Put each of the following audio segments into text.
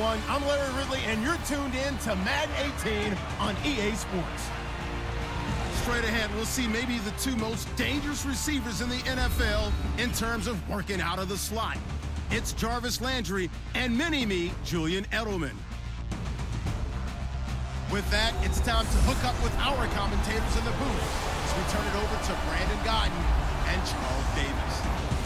everyone. I'm Larry Ridley, and you're tuned in to Madden 18 on EA Sports. Straight ahead, we'll see maybe the two most dangerous receivers in the NFL in terms of working out of the slot. It's Jarvis Landry and mini-me, Julian Edelman. With that, it's time to hook up with our commentators in the booth as we turn it over to Brandon Godden and Charles Davis.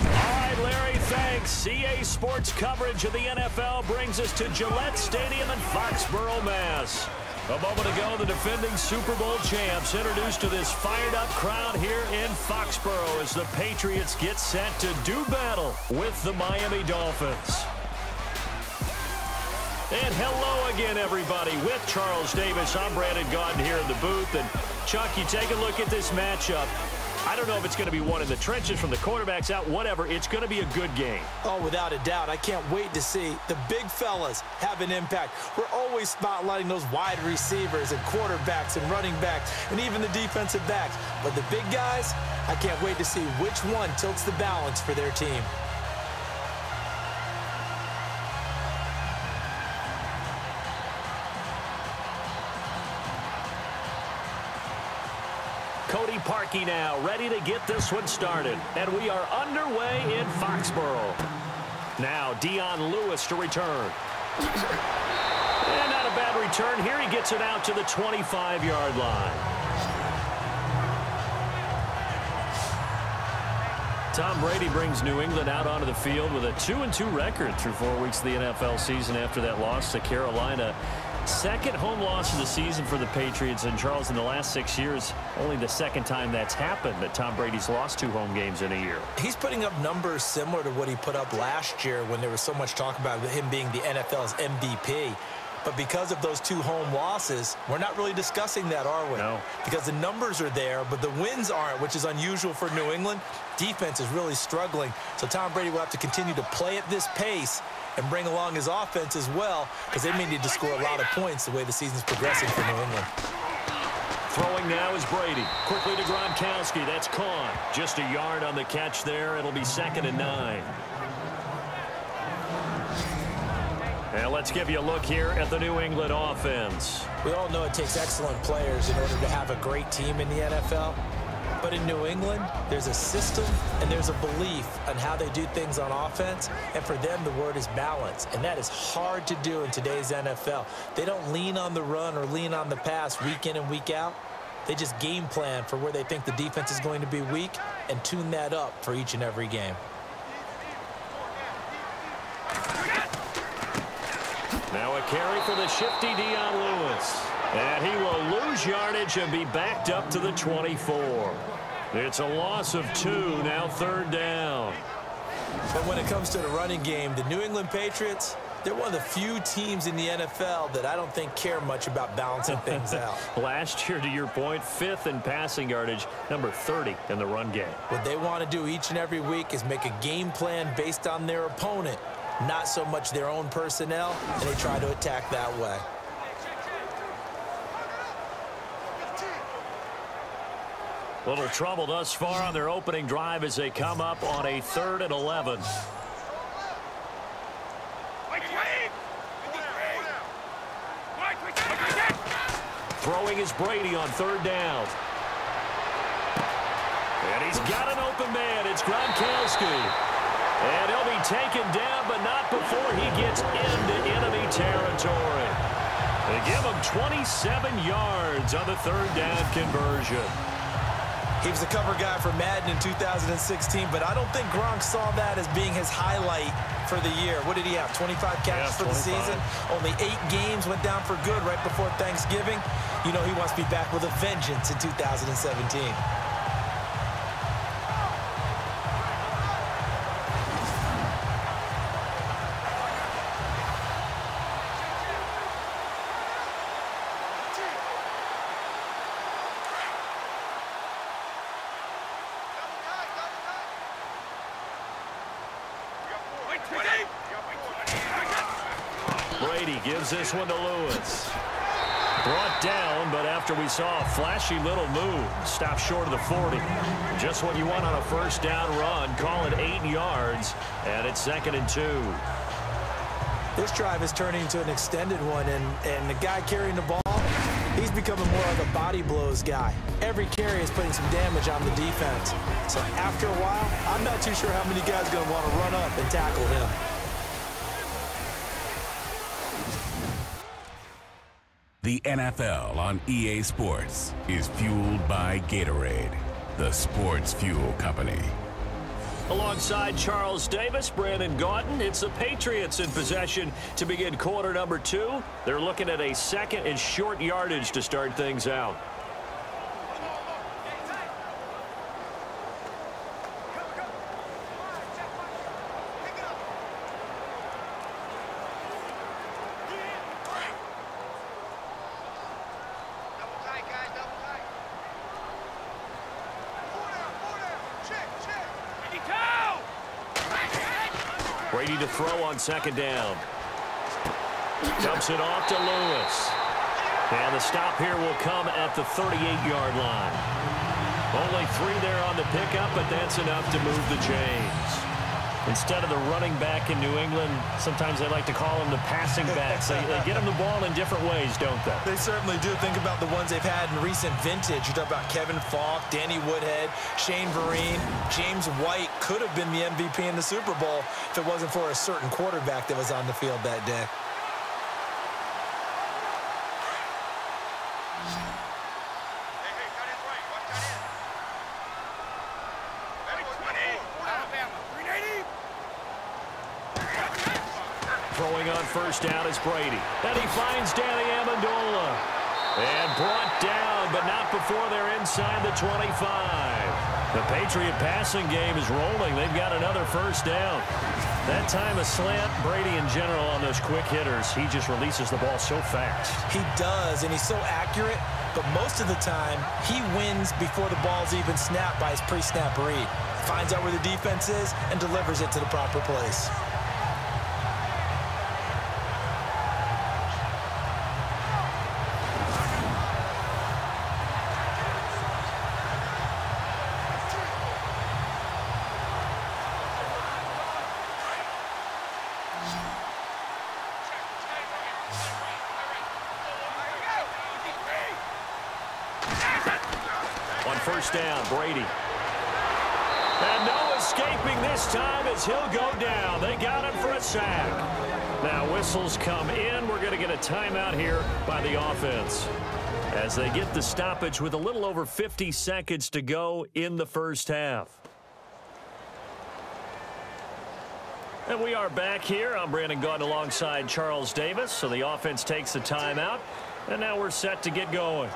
All right, Larry, thanks. EA Sports coverage of the NFL brings us to Gillette Stadium in Foxborough, Mass. A moment ago, the defending Super Bowl champs introduced to this fired-up crowd here in Foxborough as the Patriots get set to do battle with the Miami Dolphins. And hello again, everybody. With Charles Davis, I'm Brandon Godden here in the booth. And, Chuck, you take a look at this matchup. I don't know if it's going to be one in the trenches from the quarterbacks out, whatever. It's going to be a good game. Oh, without a doubt. I can't wait to see the big fellas have an impact. We're always spotlighting those wide receivers and quarterbacks and running backs and even the defensive backs. But the big guys, I can't wait to see which one tilts the balance for their team. Cody Parkey now, ready to get this one started. And we are underway in Foxborough. Now, Dion Lewis to return. And not a bad return here. He gets it out to the 25-yard line. Tom Brady brings New England out onto the field with a 2-2 record through 4 weeks of the NFL season after that loss to Carolina. Second home loss of the season for the Patriots. And, Charles, in the last 6 years, only the second time that's happened that Tom Brady's lost 2 home games in a year. He's putting up numbers similar to what he put up last year when there was so much talk about him being the NFL's MVP. But because of those 2 home losses, we're not really discussing that, are we? No. Because the numbers are there, but the wins aren't, which is unusual for New England. Defense is really struggling. So Tom Brady will have to continue to play at this pace and bring along his offense as well, because they may need to score a lot of points the way the season's progressing for New England. Throwing now is Brady. Quickly to Gronkowski. That's caught. Just a yard on the catch there. It'll be 2nd and 9. And let's give you a look here at the New England offense. We all know it takes excellent players in order to have a great team in the NFL. But in New England, there's a system and there's a belief on how they do things on offense. And for them, the word is balance. And that is hard to do in today's NFL. They don't lean on the run or lean on the pass week in and week out. They just game plan for where they think the defense is going to be weak and tune that up for each and every game. Now a carry for the shifty Dion Lewis. And he will lose yardage and be backed up to the 24. It's a loss of 2, now 3rd down. But when it comes to the running game, the New England Patriots, they're one of the few teams in the NFL that I don't think care much about balancing things out. Last year, to your point, 5th in passing yardage, number 30 in the run game. What they want to do each and every week is make a game plan based on their opponent, not so much their own personnel, and they try to attack that way. Little trouble thus far on their opening drive as they come up on a 3rd and 11. Throwing is Brady on 3rd down. And he's got an open man. It's Gronkowski. And he'll be taken down, but not before he gets into enemy territory. They give him 27 yards on the 3rd down conversion. He was the cover guy for Madden in 2016, but I don't think Gronk saw that as being his highlight for the year. What did he have, 25 catches for the season? Only 8 games went down for good right before Thanksgiving. You know he wants to be back with a vengeance in 2017. Brady gives this one to Lewis. Brought down, but after we saw a flashy little move, stopped short of the 40. Just what you want on a 1st down run. Call it 8 yards, and it's 2nd and 2. This drive is turning into an extended one, and the guy carrying the ball, he's becoming more of a body blows guy. Every carry is putting some damage on the defense. So after a while, I'm not too sure how many guys are going to want to run up and tackle him. The NFL on EA Sports is fueled by Gatorade, the sports fuel company. Alongside Charles Davis, Brandon Gaudin, it's the Patriots in possession to begin quarter number 2. They're looking at a second and short yardage to start things out. Brady to throw on second down. Dumps it off to Lewis. And the stop here will come at the 38-yard line. Only 3 there on the pickup, but that's enough to move the chains. Instead of the running back in New England, sometimes they like to call them the passing backs. They get them the ball in different ways, don't they? They certainly do. Think about the ones they've had in recent vintage. You talk about Kevin Falk, Danny Woodhead, Shane Vereen, James White could have been the MVP in the Super Bowl if it wasn't for a certain quarterback that was on the field that day. Throwing on first down is Brady. And he finds Danny Amendola. And brought down, but not before they're inside the 25. The Patriot passing game is rolling. They've got another first down. That time a slant. Brady in general on those quick hitters, he just releases the ball so fast. He does, and he's so accurate, but most of the time he wins before the ball's even snapped by his pre-snap read. Finds out where the defense is and delivers it to the proper place. On first down, Brady. And no escaping this time as he'll go down. They got him for a sack. Now whistles come in. We're going to get a timeout here by the offense as they get the stoppage with a little over 50 seconds to go in the first half. And we are back here. I'm Brandon Gaudin alongside Charles Davis. So the offense takes the timeout. And now we're set to get going.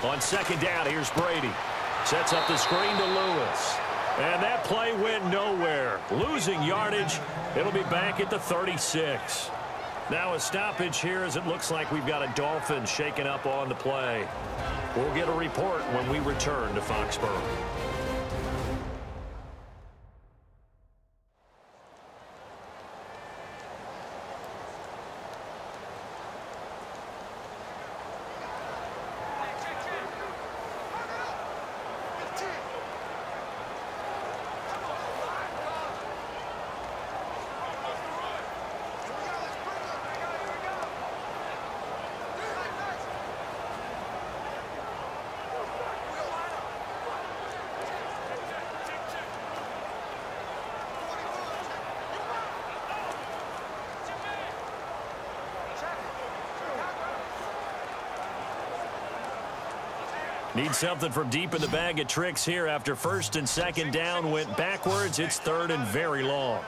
On second down, here's Brady. Sets up the screen to Lewis. And that play went nowhere. Losing yardage. It'll be back at the 36. Now a stoppage here as it looks like we've got a Dolphins shaking up on the play. We'll get a report when we return to Foxborough. Need something from deep in the bag of tricks here after first and second down went backwards. It's third and very long.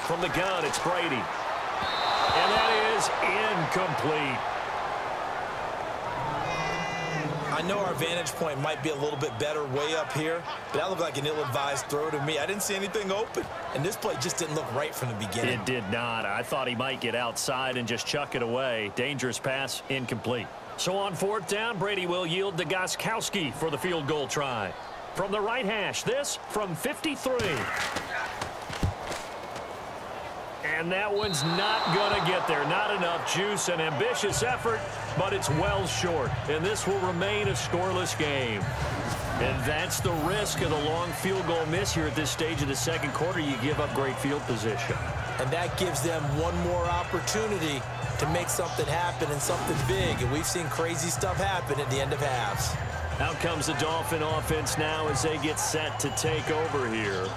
From the gun, it's Brady. And that is incomplete. I I know our vantage point might be a little bit better way up here, but that looked like an ill-advised throw to me. I didn't see anything open, and this play just didn't look right from the beginning. It did not. I thought he might get outside and just chuck it away. Dangerous pass, incomplete. So on 4th down, Brady will yield to Gostkowski for the field goal try. From the right hash, this from 53. And that one's not going to get there. Not enough juice. An ambitious effort, but it's well short. And this will remain a scoreless game. And that's the risk of the long field goal miss here at this stage of the second quarter. You give up great field position. And that gives them one more opportunity to make something happen and something big. And we've seen crazy stuff happen at the end of halves. Out comes the Dolphin offense now as they get set to take over here.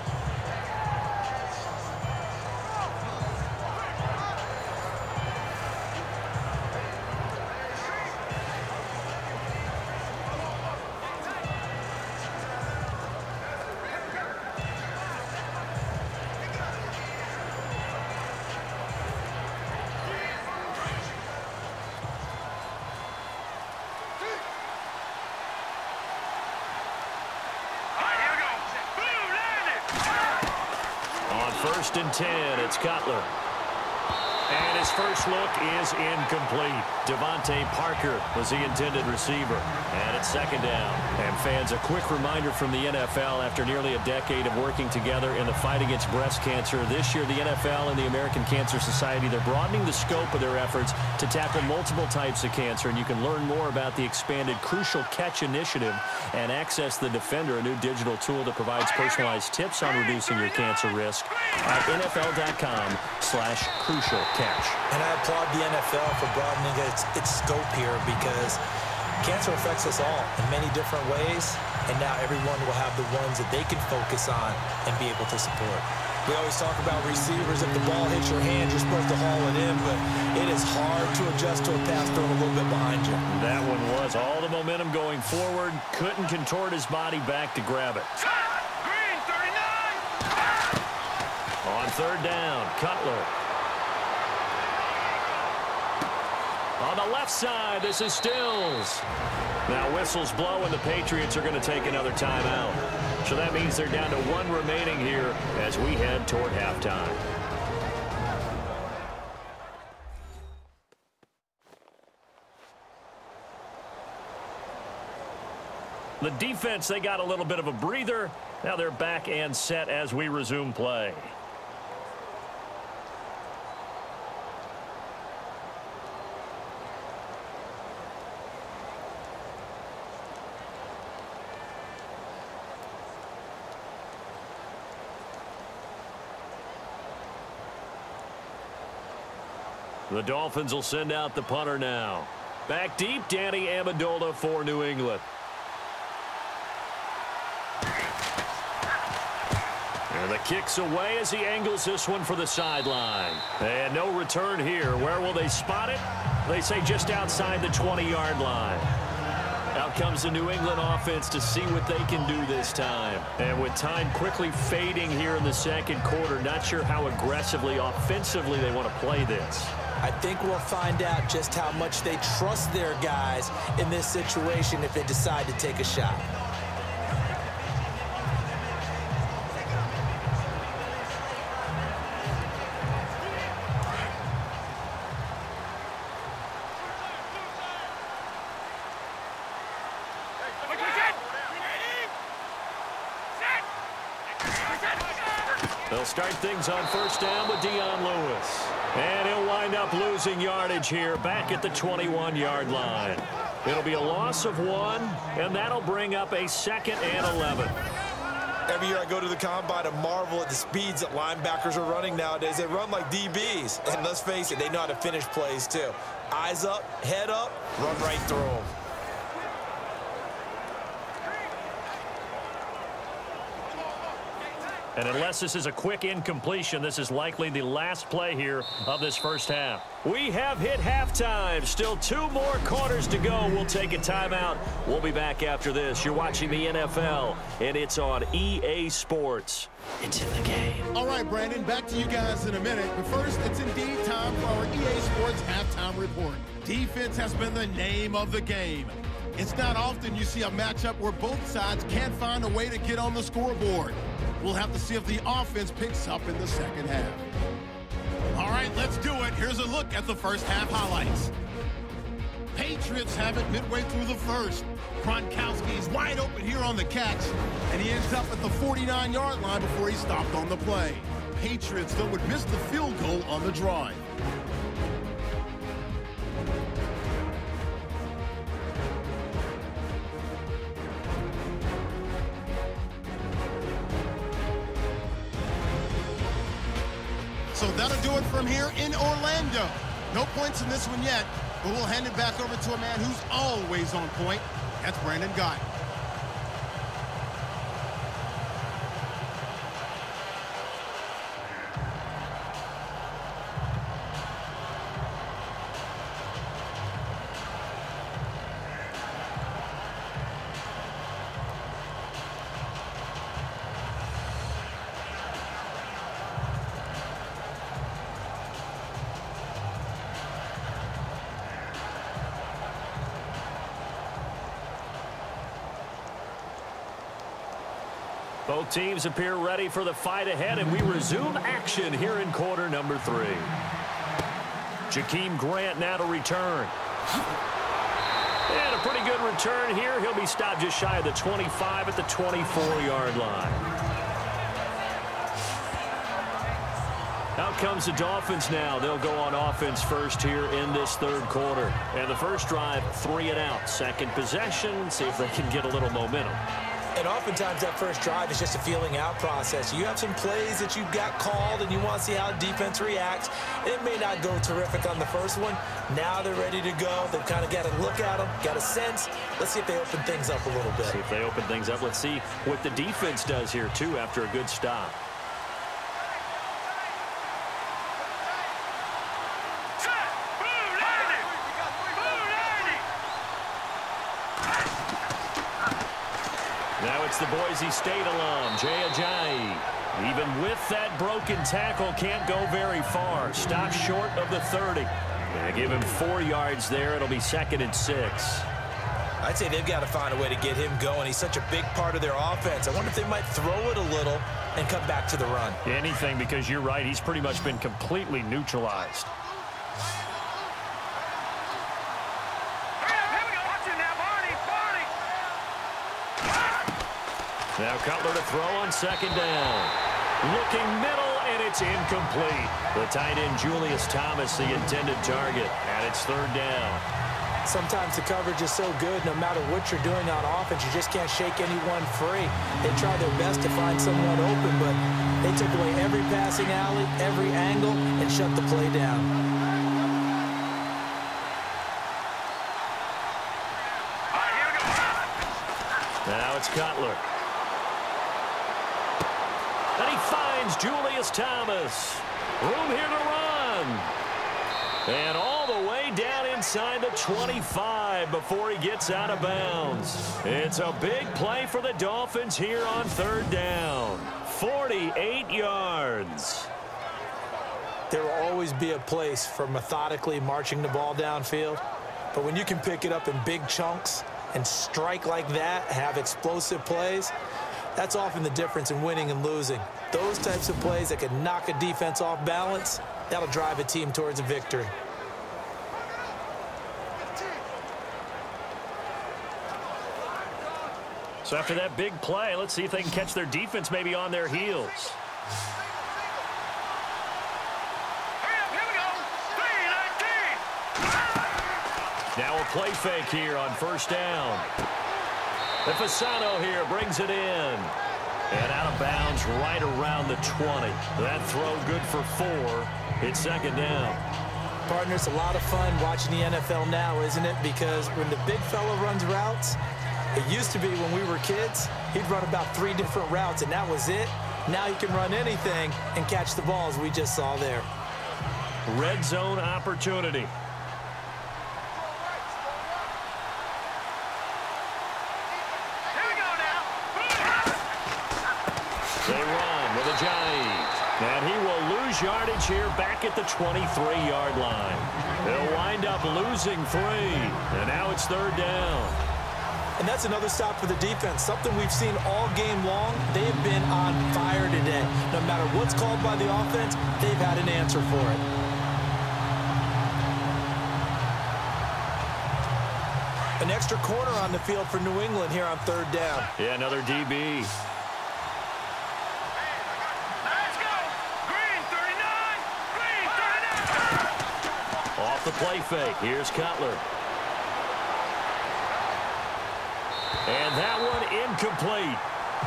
First and 10, it's Cutler. And his first look is incomplete. Devontae Parker was the intended receiver. And it's second down. And fans, a quick reminder from the NFL, after nearly a decade of working together in the fight against breast cancer, this year the NFL and the American Cancer Society, they're broadening the scope of their efforts to tackle multiple types of cancer. And you can learn more about the expanded Crucial Catch Initiative and access the Defender, a new digital tool that provides personalized tips on reducing your cancer risk at NFL.com/crucial catch. And I applaud the NFL for broadening its scope here, because cancer affects us all in many different ways, and now everyone will have the ones that they can focus on and be able to support. We always talk about receivers. If the ball hits your hand, you're supposed to haul it in, but it is hard to adjust to a pass thrown a little bit behind you. That one was all the momentum going forward. Couldn't contort his body back to grab it. Green, 39! On 3rd down, Cutler. On the left side, this is Stills. Now whistles blow, and the Patriots are going to take another timeout. So that means they're down to 1 remaining here as we head toward halftime. The defense, they got a little bit of a breather. Now they're back and set as we resume play. The Dolphins will send out the punter now. Back deep, Danny Amendola for New England. And the kick's away as he angles this one for the sideline. And no return here. Where will they spot it? They say just outside the 20-yard line. Out comes the New England offense to see what they can do this time. And with time quickly fading here in the second quarter, not sure how aggressively, offensively they want to play this. I think we'll find out just how much they trust their guys in this situation if they decide to take a shot. They'll start things on 1st down with Dion Lewis. And he'll wind up losing yardage here back at the 21-yard line. It'll be a loss of 1, and that'll bring up a 2nd and 11. Every year I go to the combine and marvel at the speeds that linebackers are running nowadays. They run like DBs. And let's face it, they know how to finish plays too. Eyes up, head up, run right through them. And unless this is a quick incompletion, this is likely the last play here of this first half. We have hit halftime. Still 2 more quarters to go. We'll take a timeout. We'll be back after this. You're watching the NFL, and it's on EA Sports. It's in the game. All right, Brandon, back to you guys in a minute. But first, it's indeed time for our EA Sports halftime report. Defense has been the name of the game. It's not often you see a matchup where both sides can't find a way to get on the scoreboard. We'll have to see if the offense picks up in the second half. All right, let's do it. Here's a look at the first half highlights. Patriots have it midway through the first. Gronkowski's wide open here on the catch, and he ends up at the 49-yard line before he stopped on the play. Patriots, though, would miss the field goal on the drive. So that'll do it from here in Orlando. No points in this one yet, but we'll hand it back over to a man who's always on point. That's Brandon Gott. Both teams appear ready for the fight ahead, and we resume action here in quarter number 3. Jakeem Grant now to return. And a pretty good return here. He'll be stopped just shy of the 25 at the 24-yard line. Out comes the Dolphins now. They'll go on offense first here in this third quarter. And the first drive, 3 and out. Second possession, see if they can get a little momentum. And oftentimes that first drive is just a feeling out process. You have some plays that you've got called and you want to see how defense reacts. It may not go terrific on the first one. Now they're ready to go. They've kind of got to look at them, got a sense. Let's see if they open things up a little bit. See if they open things up. Let's see what the defense does here, too, after a good stop. Now it's the Boise State alum, Jay Ajayi. Even with that broken tackle, can't go very far. Stop short of the 30. And give him 4 yards there. It'll be 2nd and 6. I'd say they've got to find a way to get him going. He's such a big part of their offense. I wonder if they might throw it a little and come back to the run. Anything, because you're right. He's pretty much been completely neutralized. Now Cutler to throw on 2nd down. Looking middle, and it's incomplete. The tight end, Julius Thomas, the intended target, and it's 3rd down. Sometimes the coverage is so good, no matter what you're doing on offense, you just can't shake anyone free. They try their best to find someone open, but they took away every passing alley, every angle, and shut the play down. Now it's Cutler. And he finds Julius Thomas. Room here to run. And all the way down inside the 25 before he gets out of bounds. It's a big play for the Dolphins here on 3rd down. 48 yards. There will always be a place for methodically marching the ball downfield. But when you can pick it up in big chunks and strike like that, have explosive plays, that's often the difference in winning and losing. Those types of plays that can knock a defense off balance, that'll drive a team towards a victory. So after that big play, let's see if they can catch their defense maybe on their heels. Now a play fake here on 1st down. Fasano here brings it in. And out of bounds right around the 20. That throw good for 4. It's 2nd down. Partner, it's a lot of fun watching the NFL now, isn't it? Because when the big fella runs routes, it used to be when we were kids, he'd run about 3 different routes, and that was it. Now he can run anything and catch the ball, as we just saw there. Red zone opportunity. They run with Ajayi. And he will lose yardage here back at the 23-yard line. They'll wind up losing 3. And now it's 3rd down. And that's another stop for the defense, something we've seen all game long. They have been on fire today. No matter what's called by the offense, they've had an answer for it. An extra corner on the field for New England here on 3rd down. Yeah, another DB. Let's go. Green 39. Green 39. Off the play fake. Here's Cutler. And that one incomplete.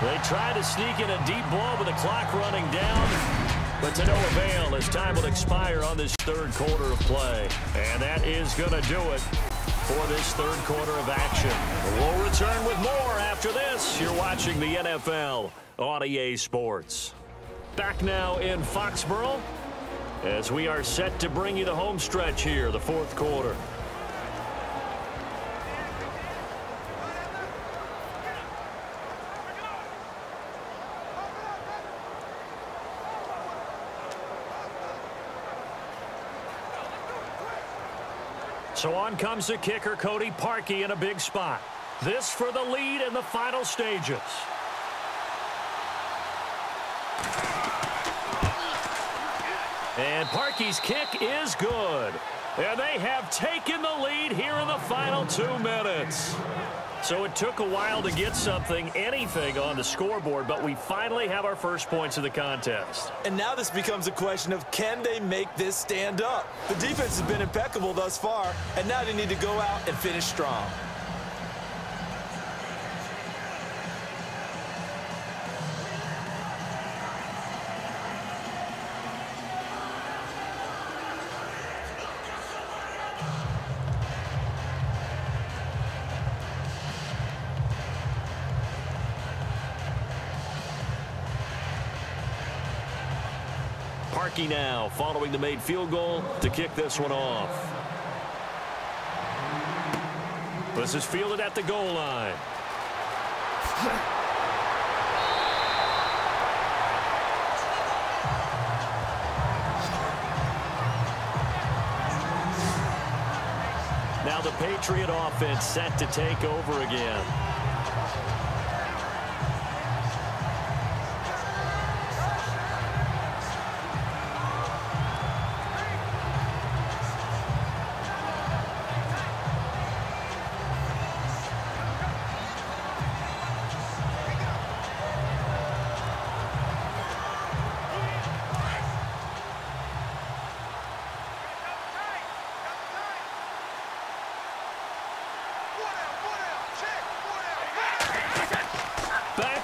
They tried to sneak in a deep blow with the clock running down, but to no avail as time will expire on this 3rd quarter of play. And that is going to do it for this 3rd quarter of action. We'll return with more after this. You're watching the NFL on EA Sports. Back now in Foxborough as we are set to bring you the home stretch here, the 4th quarter. So on comes the kicker, Cody Parkey, in a big spot. This for the lead in the final stages. And Parkey's kick is good. And they have taken the lead here in the final 2 minutes. So it took a while to get anything on the scoreboard, but we finally have our first points of the contest. And now this becomes a question of, can they make this stand up? The defense has been impeccable thus far, and now they need to go out and finish strong. Parkey now following the made field goal to kick this one off. This is fielded at the goal line. Now the Patriot offense set to take over again.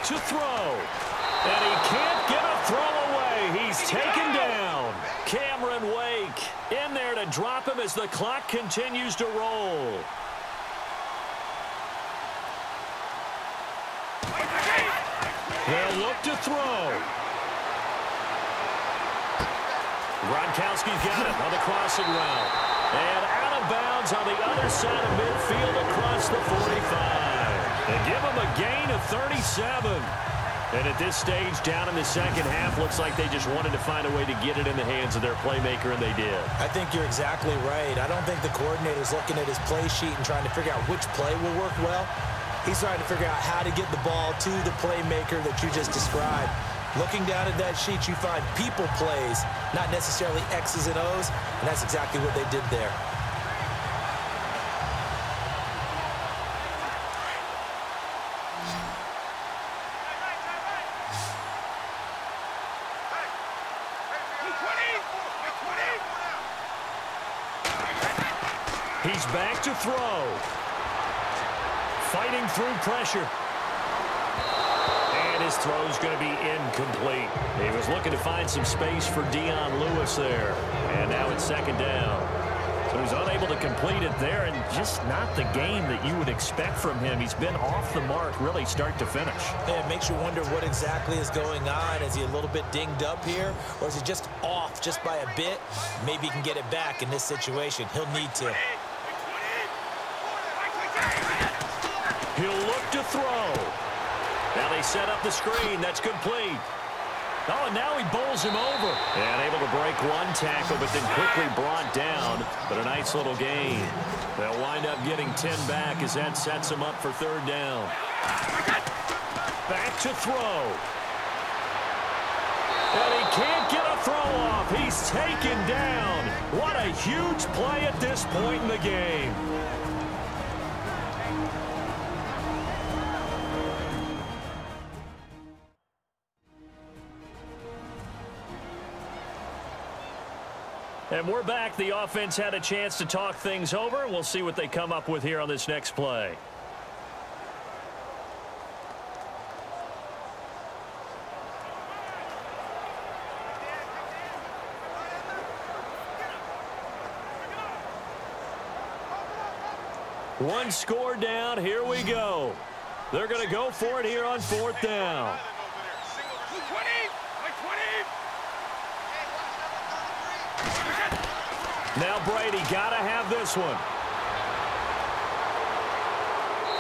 To throw, and he can't get a throw away. He's taken down. Cameron Wake in there to drop him as the clock continues to roll. They'll look to throw. Gronkowski's got it on the crossing route, and out of bounds on the other side of midfield across the 45. They give him a gain of 37. And at this stage, down in the second half, looks like they just wanted to find a way to get it in the hands of their playmaker, and they did. I think you're exactly right. I don't think the coordinator's looking at his play sheet and trying to figure out which play will work well. He's trying to figure out how to get the ball to the playmaker that you just described. Looking down at that sheet, you find people plays, not necessarily X's and O's, and that's exactly what they did there. He's back to throw. Fighting through pressure. And his throw's going to be incomplete. He was looking to find some space for Dion Lewis there. And now it's 2nd down. So he's unable to complete it there, and just not the game that you would expect from him. He's been off the mark really start to finish. Yeah, it makes you wonder what exactly is going on. Is he a little bit dinged up here, or is he just off just by a bit? Maybe he can get it back in this situation. He'll need to. He'll look to throw. Now they set up the screen. That's complete. Oh, and now he bowls him over. And able to break one tackle, but then quickly brought down. But a nice little gain. They'll wind up getting 10 back as that sets him up for third down. Back to throw. And he can't get a throw off. He's taken down. What a huge play at this point in the game. And we're back. The offense had a chance to talk things over. We'll see what they come up with here on this next play. One score down. Here we go. They're going to go for it here on fourth down. Now Brady got to have this one.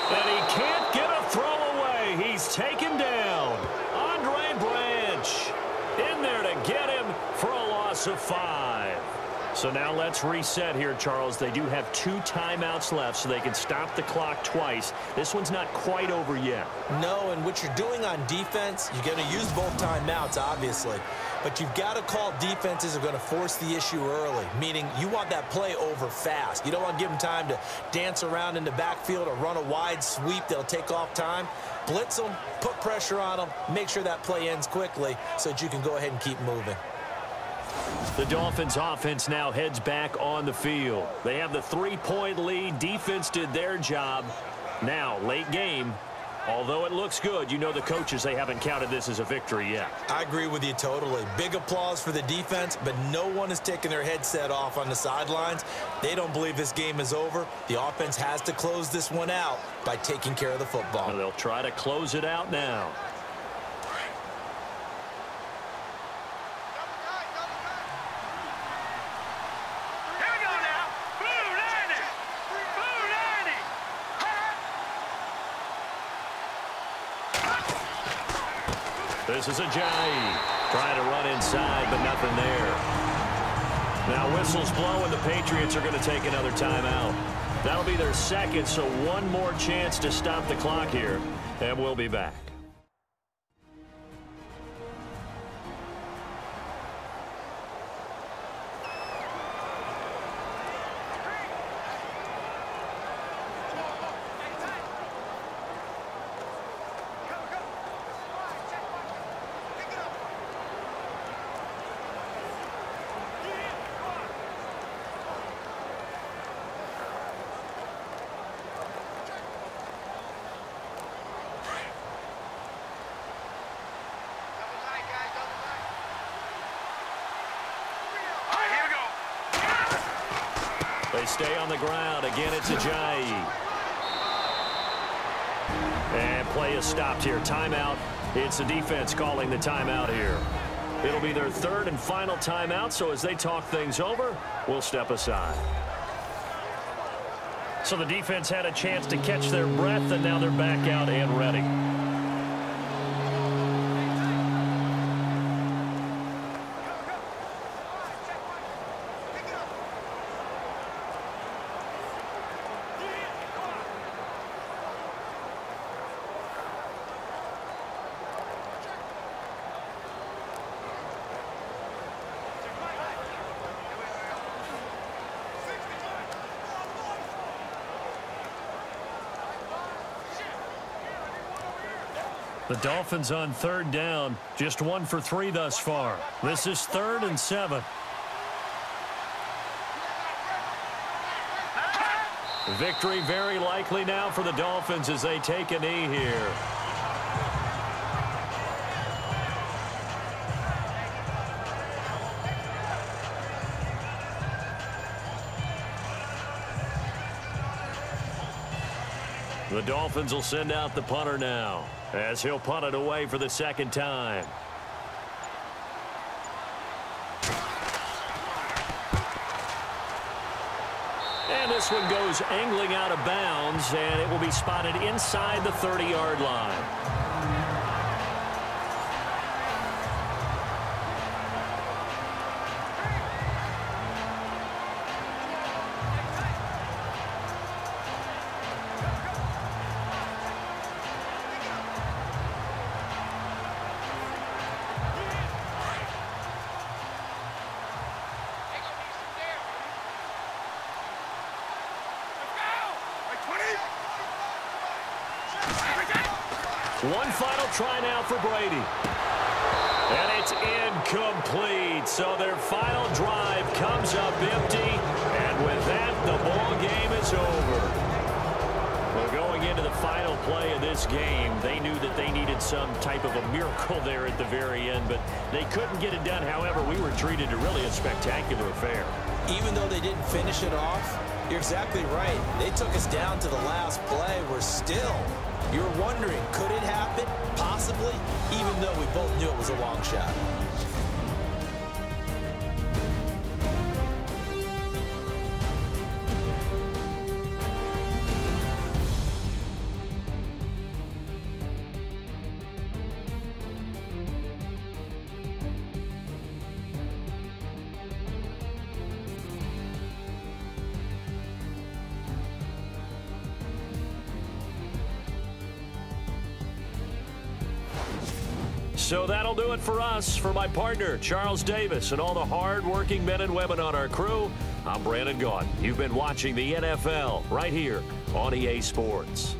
And he can't get a throw away. He's taken down. Andre Branch in there to get him for a loss of 5. So now let's reset here, Charles. They do have 2 timeouts left, so they can stop the clock twice. This one's not quite over yet. No, and what you're doing on defense, you're going to use both timeouts, obviously. But you've got to call defenses are going to force the issue early, meaning you want that play over fast. You don't want to give them time to dance around in the backfield or run a wide sweep. They'll take off time. Blitz them, put pressure on them, make sure that play ends quickly so that you can go ahead and keep moving. The Dolphins offense now heads back on the field. They have the 3-point lead. Defense did their job. Now, late game, although it looks good, you know the coaches, they haven't counted this as a victory yet. I agree with you totally. Big applause for the defense, but no one is taking their headset off on the sidelines. They don't believe this game is over. The offense has to close this one out by taking care of the football. And they'll try to close it out now. This is Ajayi trying to run inside, but nothing there. Now whistles blow, and the Patriots are going to take another timeout. That'll be their second, so one more chance to stop the clock here, and we'll be back. They stay on the ground. Again, it's Ajayi. And play is stopped here. Timeout. It's the defense calling the timeout here. It'll be their third and final timeout, so as they talk things over, we'll step aside. So the defense had a chance to catch their breath, and now they're back out and ready. The Dolphins on third down, just 1 for 3 thus far. This is 3rd and 7. Victory very likely now for the Dolphins as they take a knee here. The Dolphins will send out the punter now, as he'll punt it away for the second time. And this one goes angling out of bounds, and it will be spotted inside the 30-yard line. One final try now for Brady. And it's incomplete. So their final drive comes up empty. And with that, the ball game is over. Well, going into the final play of this game, they knew that they needed some type of a miracle there at the very end, but they couldn't get it done. However, we were treated to really a spectacular affair. Even though they didn't finish it off, you're exactly right. They took us down to the last play. We're still, you're wondering, could it happen? Possibly, even though we both knew it was a long shot. So that'll do it for us. For my partner, Charles Davis, and all the hard-working men and women on our crew, I'm Brandon Gaudin. You've been watching the NFL right here on EA Sports.